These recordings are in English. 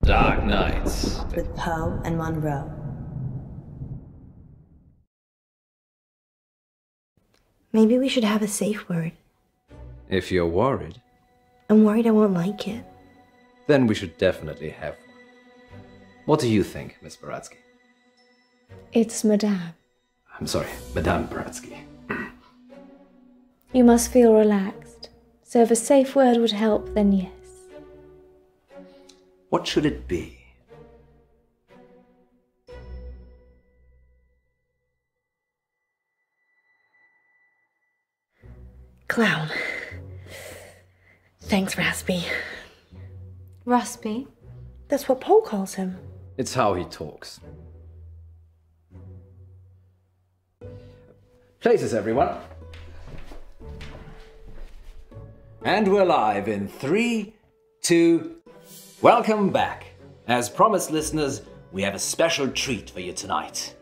Dark Nights with Poe and Munro. Maybe we should have a safe word. If you're worried, I'm worried I won't like it. then we should definitely have one. What do you think, Miss Baratsky? It's Madame. I'm sorry, Madame Baratsky. You must feel relaxed. So if a safe word would help, then yes. What should it be? Clown. Thanks, Raspy. Raspy? That's what Poe calls him. It's how he talks. Places, everyone. And we're live in 3, 2... Welcome back. As promised, listeners, we have a special treat for you tonight.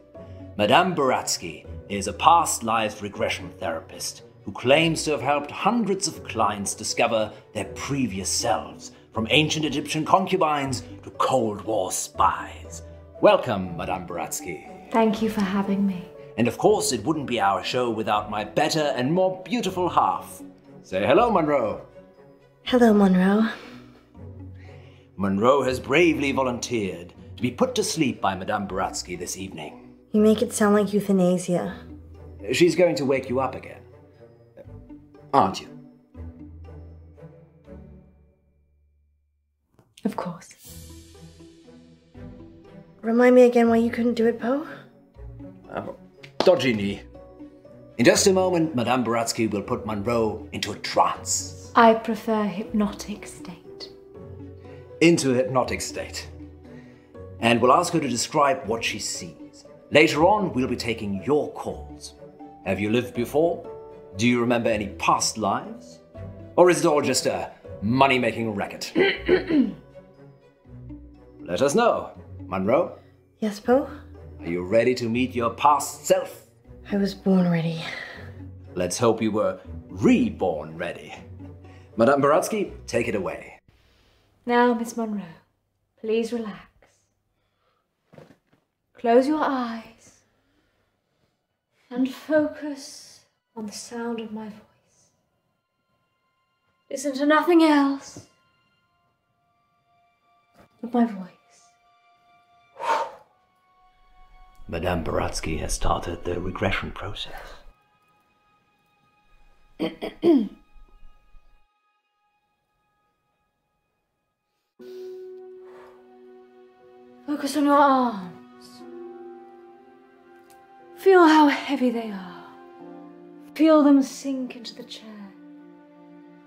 Madame Baratsky is a past life regression therapist who claims to have helped hundreds of clients discover their previous selves, from ancient Egyptian concubines to Cold War spies. Welcome, Madame Baratsky. Thank you for having me. And of course, it wouldn't be our show without my better and more beautiful half. Say hello, Munro. Hello, Munro. Munro has bravely volunteered to be put to sleep by Madame Baratsky this evening. You make it sound like euthanasia. She's going to wake you up again. Aren't you? Of course. Remind me again why you couldn't do it, Poe? Dodgy knee. In just a moment, Madame Baratsky will put Munro into a trance. I prefer hypnotic state. Into a hypnotic state. And we'll ask her to describe what she sees. Later on, we'll be taking your calls. Have you lived before? Do you remember any past lives? Or is it all just a money-making racket? Let us know. Munro, Yes, Poe? are you ready to meet your past self? I was born ready. Let's hope you were reborn ready. Madame Baratsky, take it away. Now, Miss Munro, please relax. Close your eyes and focus on the sound of my voice. Listen to nothing else but my voice. Madame Baratsky has started the regression process. Focus on your arms. Feel how heavy they are. Feel them sink into the chair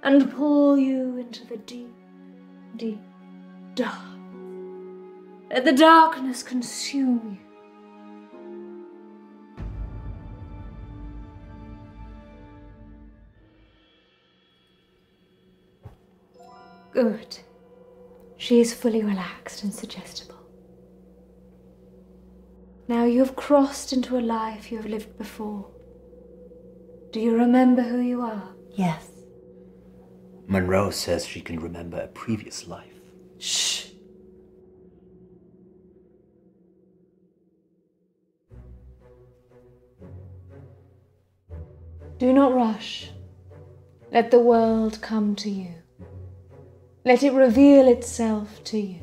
and pull you into the deep, deep dark. Let the darkness consume you. Good. She is fully relaxed and suggestible. Now you have crossed into a life you have lived before. Do you remember who you are? Yes. Munro says she can remember a previous life. Shh. Do not rush. Let the world come to you. Let it reveal itself to you.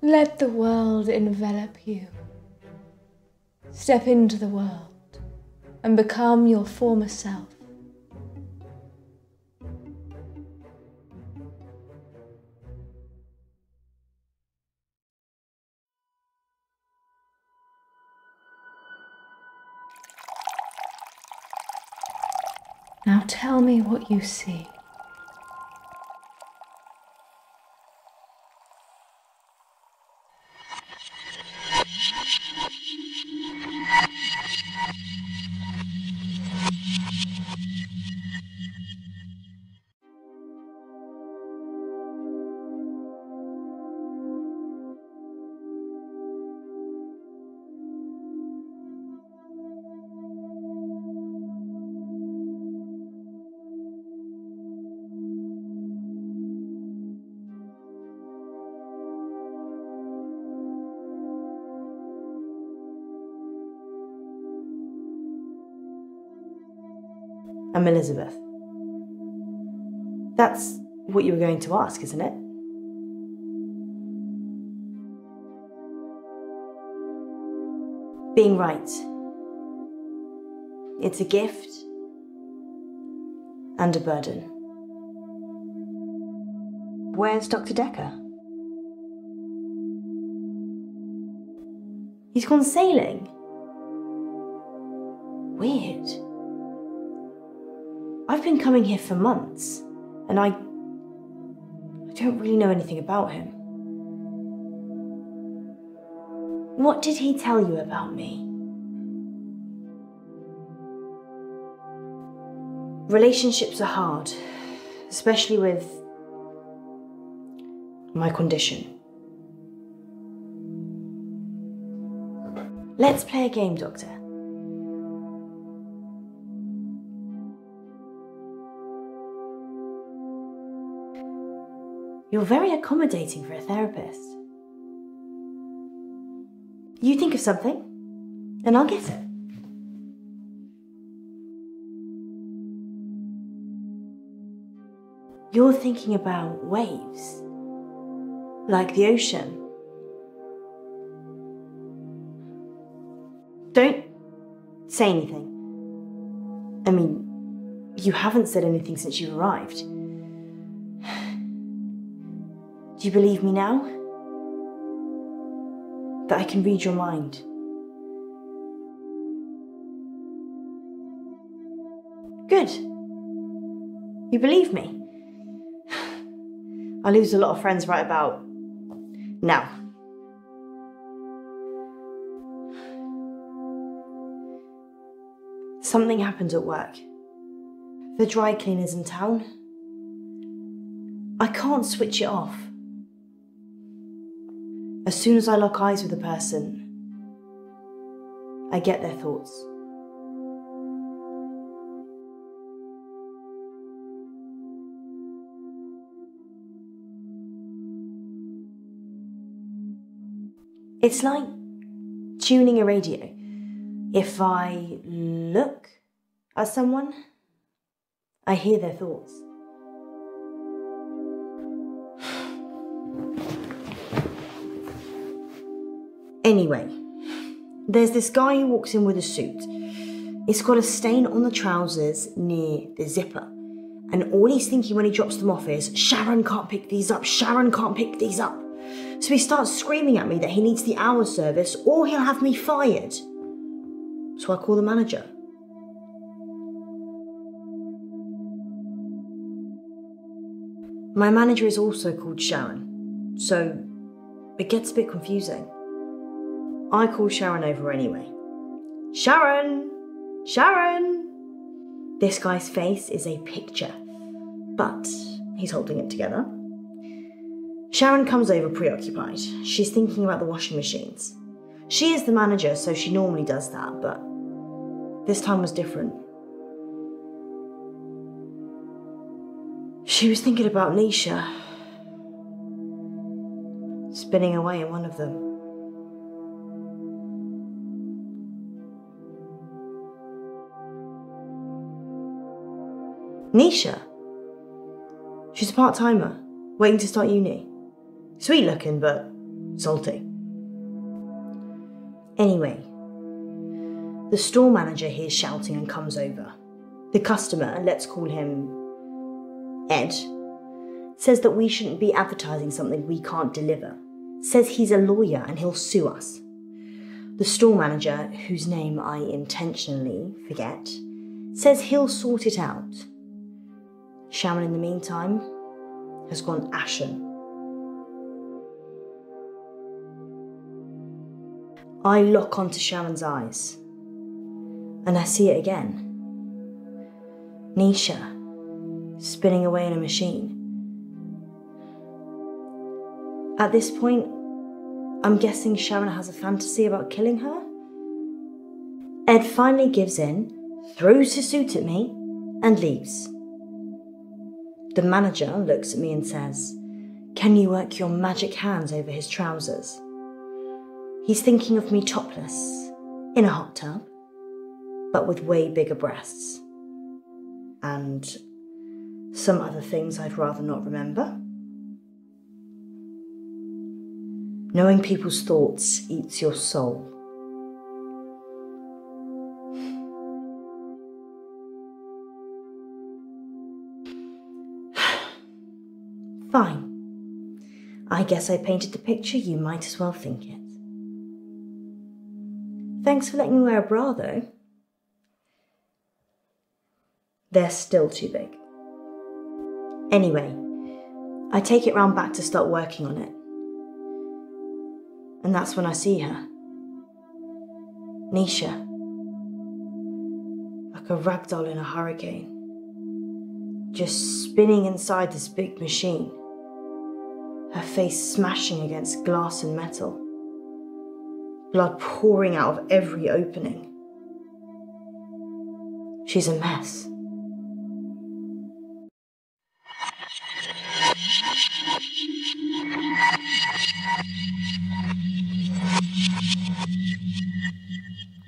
Let the world envelop you. Step into the world and become your former self. Now tell me what you see. I'm Elizabeth. That's what you were going to ask, isn't it? Being right. It's a gift and a burden. Where's Dr. Decker? He's gone sailing. Weird. I've been coming here for months, and I don't really know anything about him. What did he tell you about me? Relationships are hard, especially with my condition. Let's play a game, Doctor. You're very accommodating for a therapist. You think of something, and I'll guess it. You're thinking about waves, like the ocean. Don't say anything. I mean, you haven't said anything since you arrived. Do you believe me now? That I can read your mind? Good. You believe me? I lose a lot of friends right about now. Something happened at work. The dry cleaner's in town. I can't switch it off. As soon as I lock eyes with a person, I get their thoughts. It's like tuning a radio. If I look at someone, I hear their thoughts. Anyway, there's this guy who walks in with a suit. It's got a stain on the trousers near the zipper. And all he's thinking when he drops them off is, Sharon can't pick these up, Sharon can't pick these up. So he starts screaming at me that he needs the hour service or he'll have me fired. So I call the manager. My manager is also called Sharon, so it gets a bit confusing. I call Sharon over anyway. Sharon! Sharon! This guy's face is a picture, but he's holding it together. Sharon comes over preoccupied. She's thinking about the washing machines. She is the manager, so she normally does that, but this time was different. She was thinking about Nisha, spinning away in one of them. Nisha? She's a part-timer, waiting to start uni. Sweet looking, but salty. Anyway, the store manager hears shouting and comes over. The customer, let's call him Ed, says that we shouldn't be advertising something we can't deliver. Says he's a lawyer and he'll sue us. The store manager, whose name I intentionally forget, Says he'll sort it out. Sharon, in the meantime, has gone ashen. I lock onto Sharon's eyes, and I see it again. Nisha, spinning away in a machine. At this point, I'm guessing Sharon has a fantasy about killing her. Ed finally gives in, throws his suit at me, and leaves. The manager looks at me and says, "Can you work your magic hands over his trousers?" He's thinking of me topless, in a hot tub, but with way bigger breasts. And some other things I'd rather not remember. Knowing people's thoughts eats your soul. Fine. I guess I painted the picture, you might as well think it. Thanks for letting me wear a bra, though. They're still too big. Anyway, I take it round back to start working on it. And that's when I see her. Nisha. Like a ragdoll in a hurricane. Just spinning inside this big machine. Her face smashing against glass and metal. Blood pouring out of every opening. She's a mess.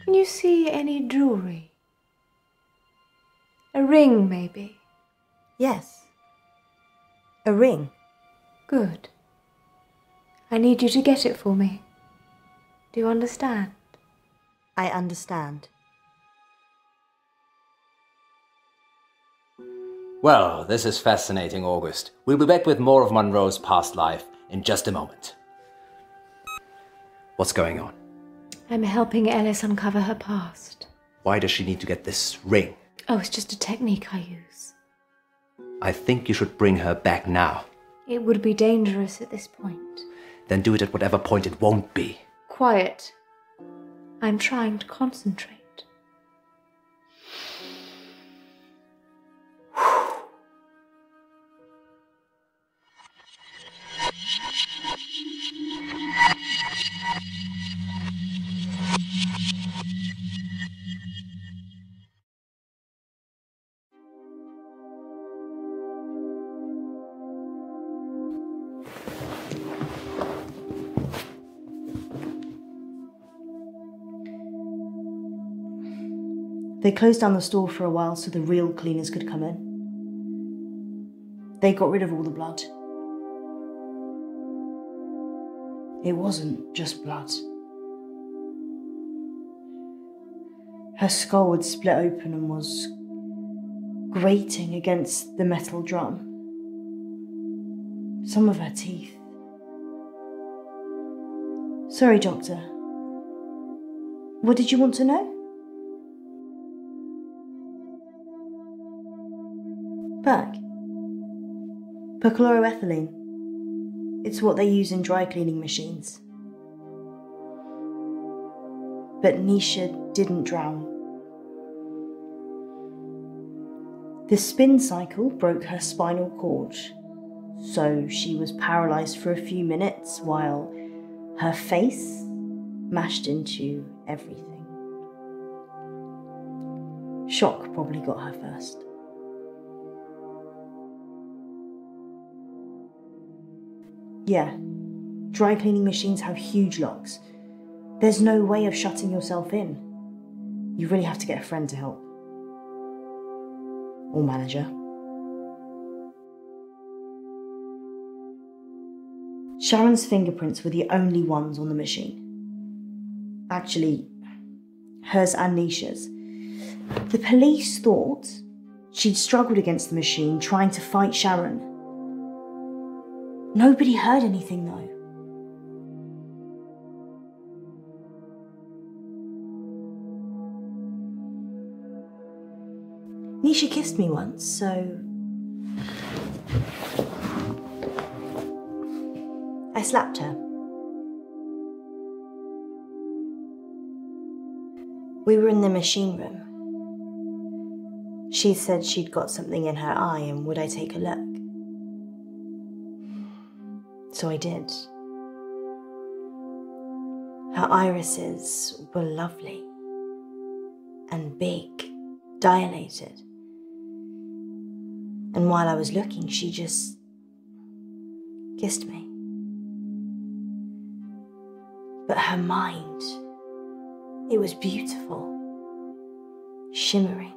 Can you see any jewellery? A ring, maybe? Yes. A ring. Good. I need you to get it for me. Do you understand? I understand. Well, this is fascinating, August. We'll be back with more of Munro's past life in just a moment. What's going on? I'm helping Ellis uncover her past. Why does she need to get this ring? Oh, it's just a technique I use. I think you should bring her back now. It would be dangerous at this point. Then do it at whatever point it won't be. Quiet. I'm trying to concentrate. They closed down the store for a while so the real cleaners could come in. They got rid of all the blood. It wasn't just blood. Her skull had split open and was grating against the metal drum. Some of her teeth. Sorry, Doctor. What did you want to know? Berg. Perchloroethylene. It's what they use in dry cleaning machines. But Nisha didn't drown. The spin cycle broke her spinal cord, so she was paralysed for a few minutes while her face mashed into everything. Shock probably got her first. Yeah, dry cleaning machines have huge locks. There's no way of shutting yourself in. You really have to get a friend to help. Or manager. Sharon's fingerprints were the only ones on the machine. Actually, hers and Nisha's. The police thought she'd struggled against the machine trying to fight Sharon. Nobody heard anything though. Nisha kissed me once, so I slapped her. We were in the machine room. She said she'd got something in her eye and would I take a look? So I did. Her irises were lovely and big, dilated. And while I was looking, she just kissed me. But her mind, it was beautiful, shimmering.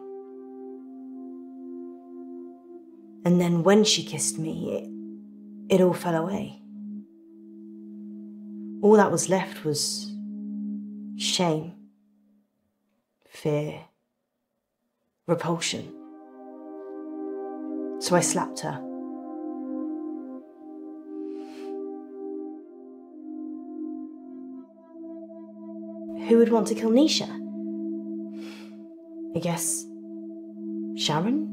And then when she kissed me, it all fell away. All that was left was shame, fear, repulsion. So I slapped her. Who would want to kill Nisha? I guess Sharon?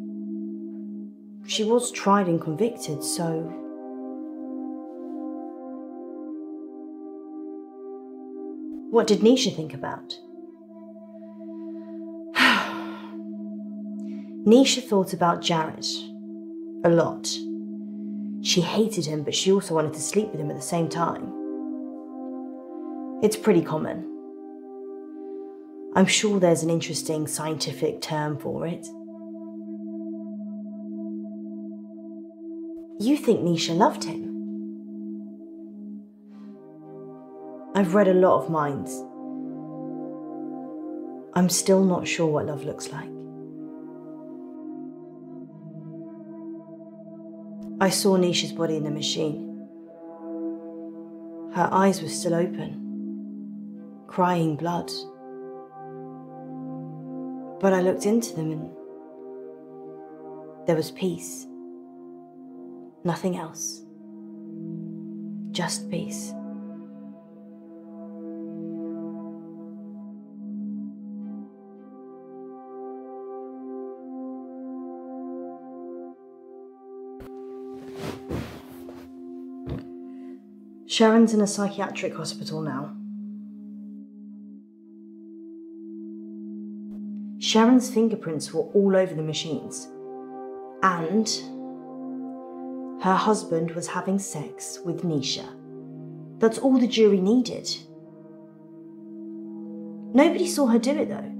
She was tried and convicted, so... What did Nisha think about? Nisha thought about Jared a lot. She hated him, but she also wanted to sleep with him at the same time. It's pretty common. I'm sure there's an interesting scientific term for it. You think Nisha loved him? I've read a lot of minds. I'm still not sure what love looks like. I saw Nisha's body in the machine. Her eyes were still open, crying blood. But I looked into them and there was peace. Nothing else. Just peace. Sharon's in a psychiatric hospital now. Sharon's fingerprints were all over the machines, and her husband was having sex with Nisha. That's all the jury needed. Nobody saw her do it though.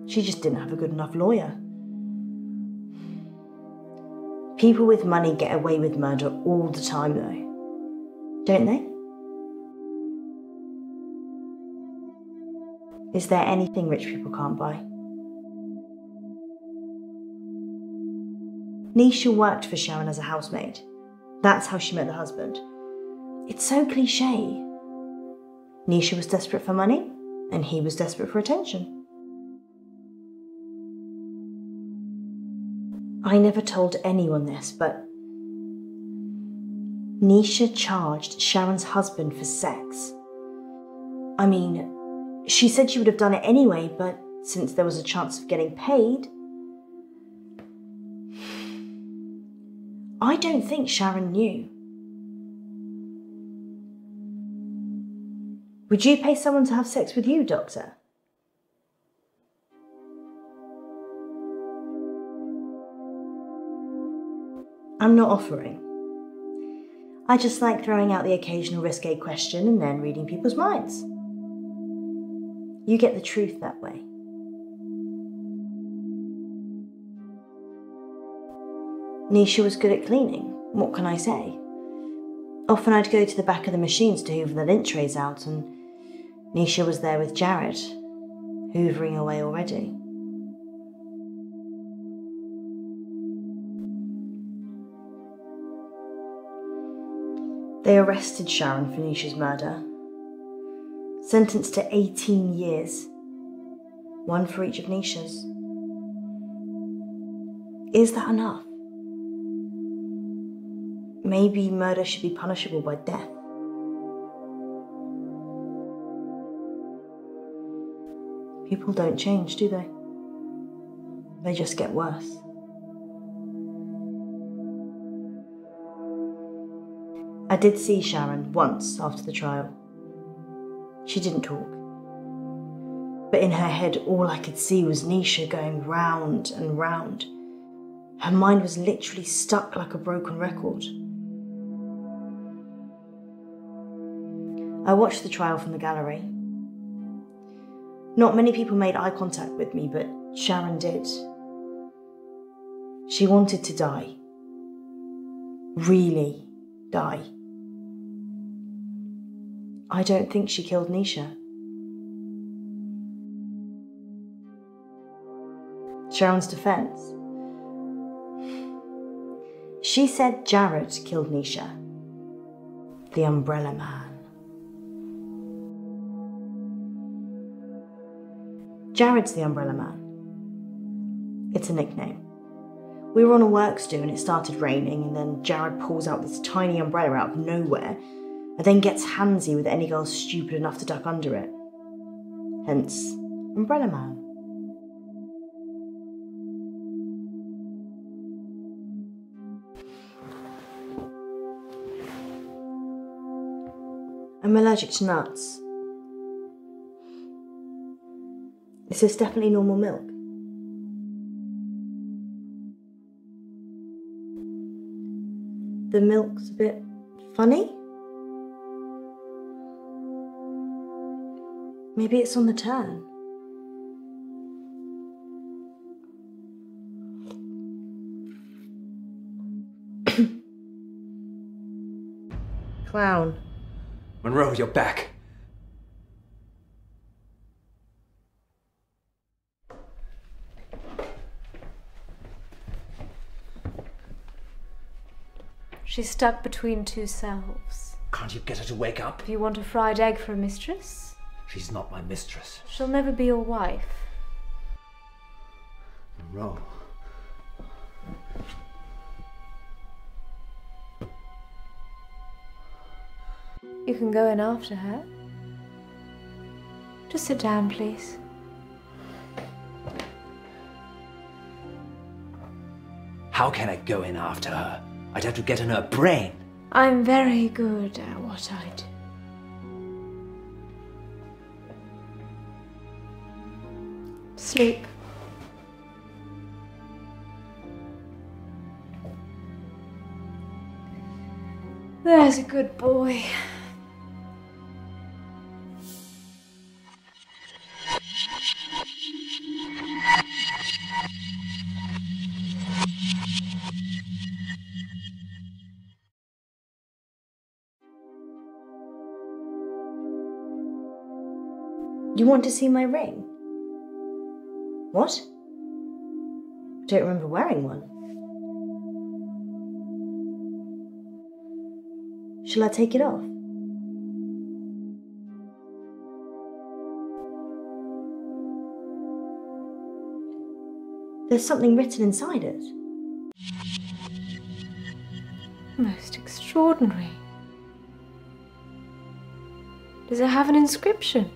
She just didn't have a good enough lawyer. People with money get away with murder all the time though, don't they? Is there anything rich people can't buy? Nisha worked for Sharon as a housemaid. That's how she met the husband. It's so cliche. Nisha was desperate for money, and he was desperate for attention. I never told anyone this, but Nisha charged Sharon's husband for sex. I mean, she said she would have done it anyway, but since there was a chance of getting paid, I don't think Sharon knew. Would you pay someone to have sex with you, Doctor? I'm not offering. I just like throwing out the occasional risque question and then reading people's minds. You get the truth that way. Nisha was good at cleaning, what can I say? Often I'd go to the back of the machines to hoover the lint trays out, and Nisha was there with Jared, hoovering away already. They arrested Sharon for Nisha's murder, sentenced to 18 years, one for each of Nisha's. Is that enough? Maybe murder should be punishable by death. People don't change, do they? They just get worse. I did see Sharon once after the trial. She didn't talk. But in her head, all I could see was Nisha going round and round. Her mind was literally stuck like a broken record. I watched the trial from the gallery. Not many people made eye contact with me, but Sharon did. She wanted to die. Really die. I don't think she killed Nisha. Sharon's defense. She said Jared killed Nisha, the Umbrella Man. Jared's the Umbrella Man. It's a nickname. We were on a works do and it started raining, and then Jared pulls out this tiny umbrella out of nowhere and then gets handsy with any girl stupid enough to duck under it. Hence, Umbrella Man. I'm allergic to nuts. Is this definitely normal milk? The milk's a bit funny? Maybe it's on the turn. Clown. Munro, you're back. She's stuck between two selves. Can't you get her to wake up? Do you want a fried egg for a mistress? She's not my mistress. She'll never be your wife. Munro. You can go in after her. Just sit down, please. How can I go in after her? I'd have to get in her brain. I'm very good at what I do. Sleep. There's a good boy. You want to see my ring? What? I don't remember wearing one. Shall I take it off? There's something written inside it. Most extraordinary. Does it have an inscription?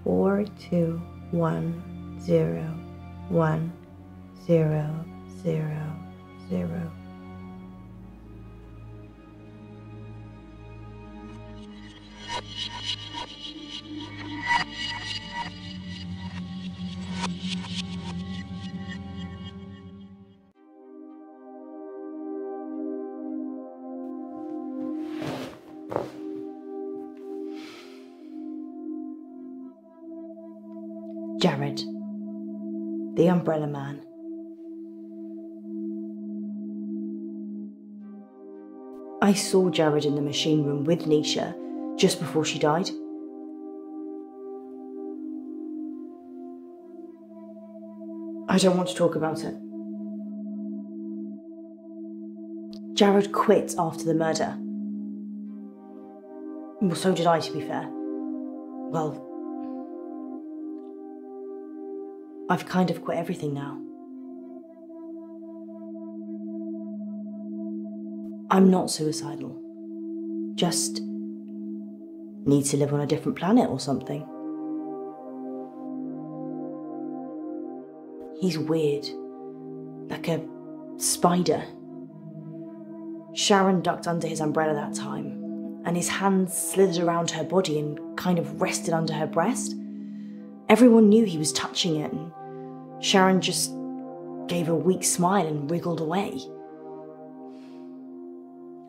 421010000. Jared, the Umbrella Man. I saw Jared in the machine room with Nisha just before she died. I don't want to talk about it. Jared quit after the murder. Well, so did I, to be fair. Well, I've kind of quit everything now. I'm not suicidal. Just need to live on a different planet or something. He's weird. like a spider. Sharon ducked under his umbrella that time, and his hands slithered around her body and kind of rested under her breast. Everyone knew he was touching it, and Sharon just gave a weak smile and wriggled away.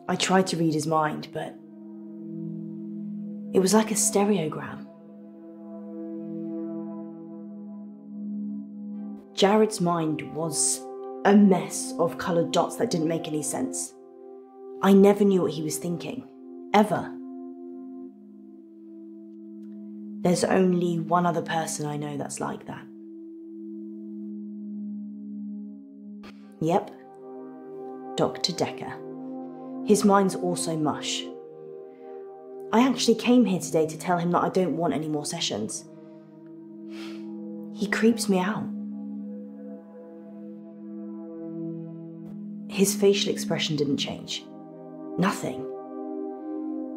I tried to read his mind, but it was like a stereogram. Jared's mind was a mess of coloured dots that didn't make any sense. I never knew what he was thinking, ever. There's only one other person I know that's like that. Yep, Dr. Decker. His mind's also mush. I actually came here today to tell him that I don't want any more sessions. He creeps me out. His facial expression didn't change. Nothing.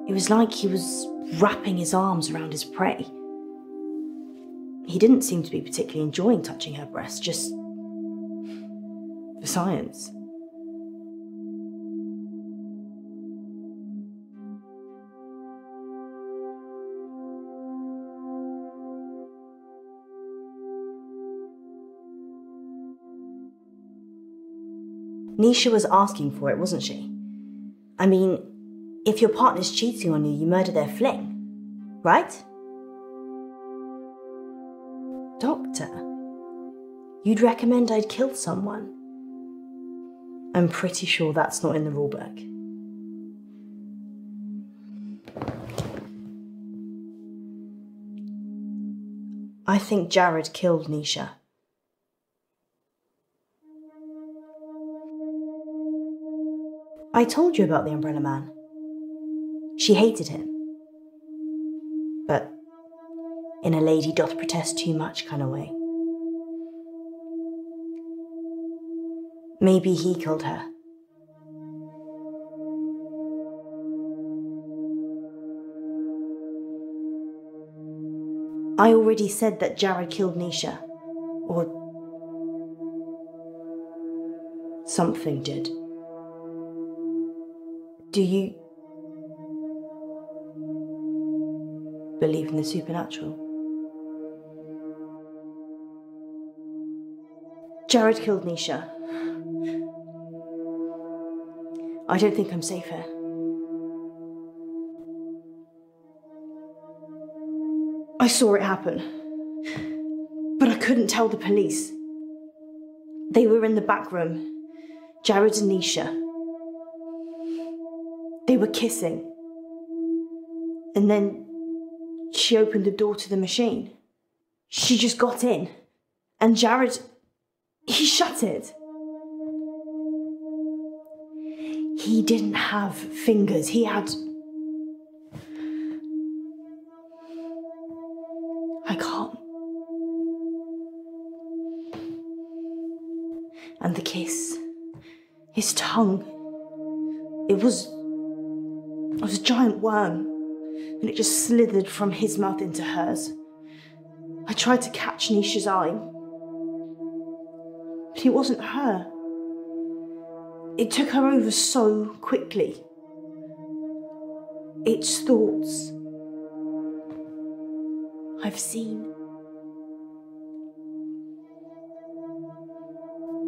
It was like he was wrapping his arms around his prey. He didn't seem to be particularly enjoying touching her breast, just for science. Nisha was asking for it, wasn't she? I mean, if your partner's cheating on you, you murder their fling, right? Doctor, you'd recommend I'd kill someone? I'm pretty sure that's not in the rulebook. I think Jared killed Nisha. I told you about the Umbrella Man. She hated him. But in a lady doth protest too much kind of way. Maybe he killed her. I already said that Jared killed Nisha. Or something did. Do you believe in the supernatural? Jared killed Nisha. I don't think I'm safe here. I saw it happen, but I couldn't tell the police. They were in the back room, Jared and Nisha. They were kissing. And then she opened the door to the machine. She just got in. And Jared, he shut it. He didn't have fingers. He had... I can't. And the kiss. His tongue. It was a giant worm, and it just slithered from his mouth into hers. I tried to catch Nisha's eye, but it wasn't her. It took her over so quickly. It's thoughts I've seen.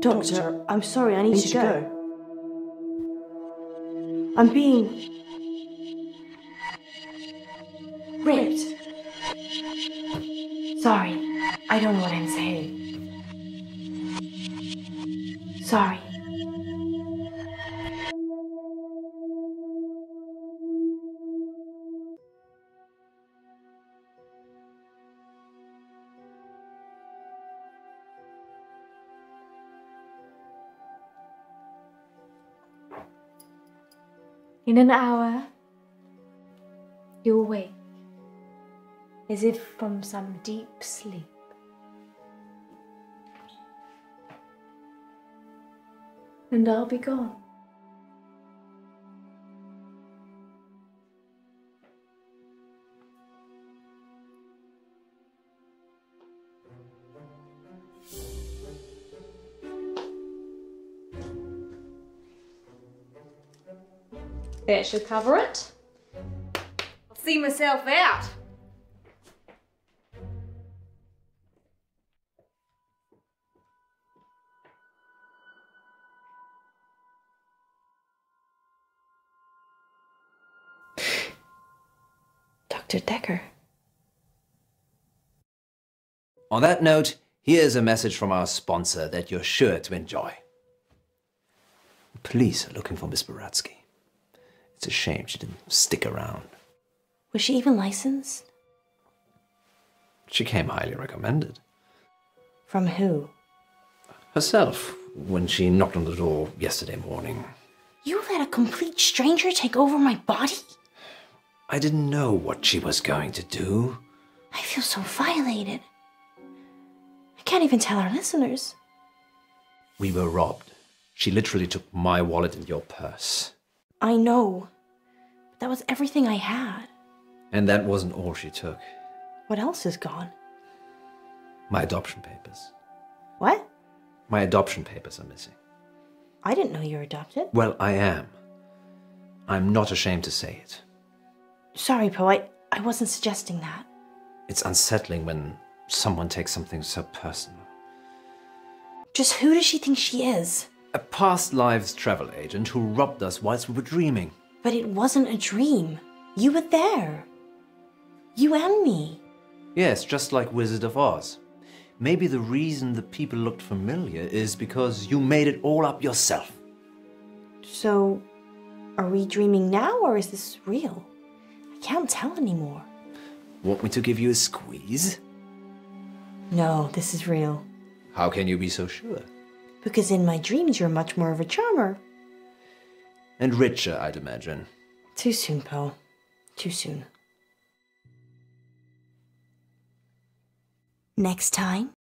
Doctor, I'm sorry, I need to go. I'm being raped. Sorry, I don't know what I'm saying. Sorry. In an hour, you'll wake, as if from some deep sleep. And I'll be gone. That should cover it. I'll see myself out. Dr. Decker. On that note, here's a message from our sponsor that you're sure to enjoy. Police are looking for Miss Buratsky. It's a shame she didn't stick around. Was she even licensed? She came highly recommended. From who? Herself, when she knocked on the door yesterday morning. You let a complete stranger take over my body? I didn't know what she was going to do. I feel so violated. I can't even tell our listeners. We were robbed. She literally took my wallet and your purse. I know. But that was everything I had. And that wasn't all she took. What else is gone? My adoption papers. What? My adoption papers are missing. I didn't know you were adopted. Well, I am. I'm not ashamed to say it. Sorry, Poe, I wasn't suggesting that. It's unsettling when someone takes something so personal. Just who does she think she is? A past lives travel agent who robbed us whilst we were dreaming. But it wasn't a dream. You were there. You and me. Yes, just like Wizard of Oz. Maybe the reason the people looked familiar is because you made it all up yourself. So, are we dreaming now or is this real? I can't tell anymore. Want me to give you a squeeze? No, this is real. How can you be so sure? Because in my dreams you're much more of a charmer. And richer, I'd imagine. Too soon, Poe. Too soon. Next time